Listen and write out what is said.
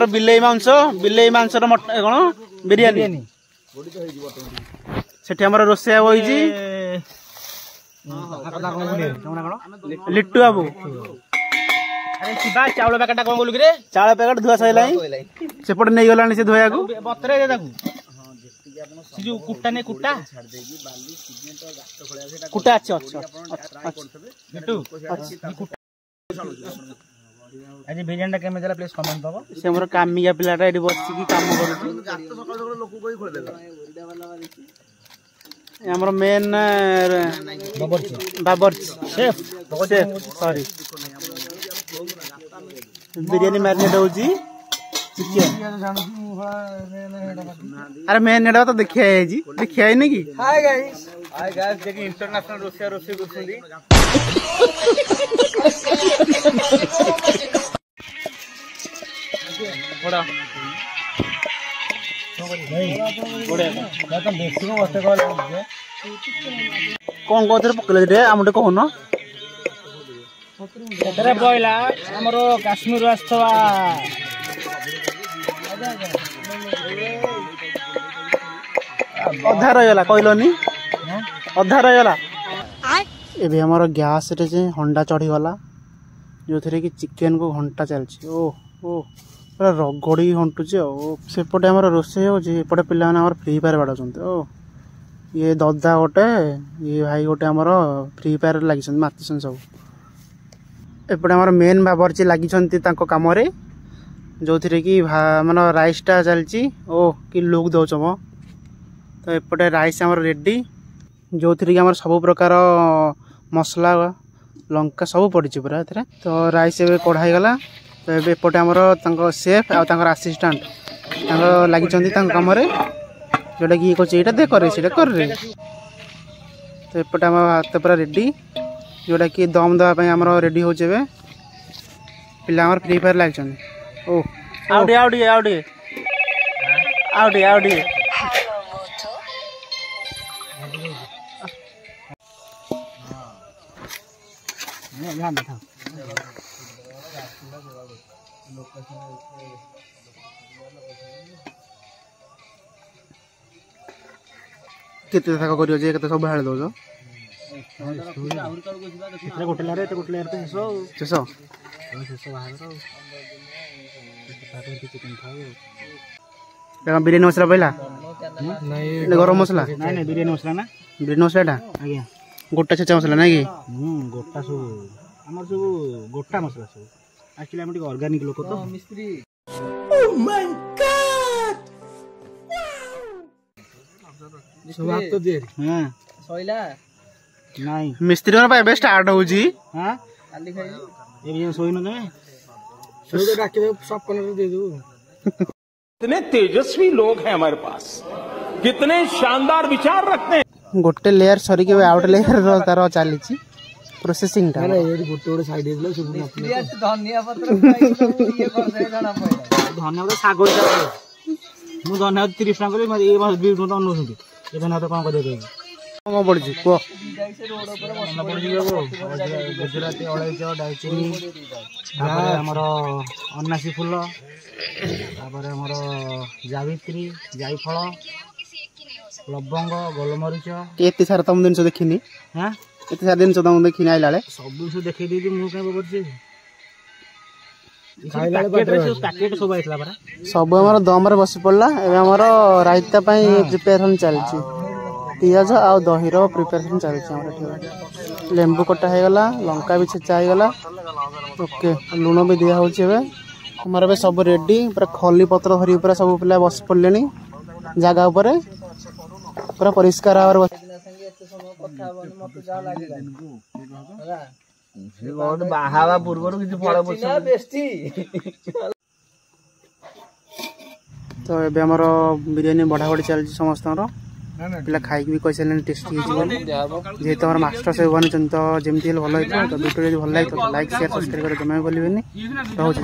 बिलेई मांस कौन बिरियानी से रोषेया बही लिट्टू बाबू चाउल पैकेट कौन बोलू कि चाउल पैकेट धुआ सैला सेपटे नहीं गला से धोया कुटा नहीं कुटा कुटा अच्छा आज बिरियानी केमे देला प्लीज कमेंट दबो से हमर कामिया पिलाटा एडी बसि की काम करू हमर मेन बाबर्ची शेफ सॉरी बिरियानी मैरिनेट होजी चिकन अरे मेन नेडा तो देखिया है जी देखिया है नहीं की हाय गाइस देखि इंटरनेशनल रोसिया रोसी गुसुंदी बड़ा कौन कौन पकड़े आमटे कहन बहला आमर काश्मीर आसवा अधा रहीगला कहलनी अधा रहीगला एबे हमर गैस रे जे हंडा चढ़ी गला जो थरे कि चिकन को घंटा चलछि ओ ओ पूरा रगड़ी हंटुचे ओ सेपटे हमर रोसे हो जे एपटे पिला माने हमर फ्री फायर बाडछन्ते ओ ये ददा गोटे ये भाई गोटे हमर फ्री फायर लागिछन मातिसन सब एपटे हमर मेन बाबरची लागिछन्ती तांको काम रे जो थरे कि माने राइस टा चलछि ओ कि लुक दउछ म तो एपटे राइस हमर रेडी जो थरे कि हमर सब प्रकार मसला लंका सब पड़ी पूरा एथरे तो राइस एबे कढ़ाई गला तो एपटे हमर तांको शेफ आ तांको असिस्टेंट तांको लागि चंदी तांको काम रे जोटा कि को चेटा दे करे सेटा कर रे तो एपटे हमर हाथ पूरा रेडी जोटा कि दम दवा पय हमर रेडी हो जेबे पिला हमर फ्री फायर लागि चंदी ओ आउडी आउडी आउडी आउडी आउडी ध्यान रखा केते थाका करियो जे केते सब हाल दो जो गोटे लारे तो गोटे लारे तो शेषो बाहर बिरियानी मसला पहला गरम मसला नहीं बिरियानी मसला ना बिरियानी मसला आज्ञा गोटा छेचा मसला ना कि गोटा सब आम सब गोटा मसला सब एक्चुअली आम ऑर्गेनिक लोक तो मिस्त्री ओह माय गॉड सब आप तो दे हां सोइला नहीं मिस्त्री मन पाए बेस्ट स्टार्ट हो जी हां खाली खाई ए भी सोई न दे सोई तो डाके सब कलर दे दो कितने तेजस्वी लोग हैं हमारे पास कितने शानदार विचार रखते हैं गोटे लेयर सरी के आउट लेयर तार चली प्रोसेसिंग टा अरे ये गोटे गोटे साइड देलो सब धनिया पत्र ये कर दे जाना पड़े धनिया पत्र सागो मु धनिया 30 टका ले ए मास 20 टका नो सुंदी ए धनिया तो कोन कर दे कौन पड़ी को गुजराती अलैच डालचीनी हमर अनासी फूल जावित्री जायफल लवंग गोलमरीच एते सारा तुम दिन देखनी हाँ एते सारा दिन तुम देखनी आइला सब दिन देखे दी मु कहीं बबरची सब हमर दम रे बसी पड़ला एबे हमर रायता पई प्रिपरेशन चलची पियाज आ दही रो प्रिपरेशन चलची हमर ठीक लेंबू कटा हे गला लंका भी छेचा हे गला ओके लूण भी दिया होची एबे हमर बे सब रेडी पूरा खली पत्र धरी पूरा सब पिला बस पड़लेनी जगह ऊपर पूरा परिष्कार आवर बाहावा पूर्व तो ये आमर बिरियानी बढ़ा बढ़ी चलती समस्त पिला खाई भी कही सारे टेस्टी जेहेतु आम मास्टर से बनी तो जमी भल तो वीडियो भल लगे लाइक शेयर सब्सक्राइब कर जमा बोलिए रोज।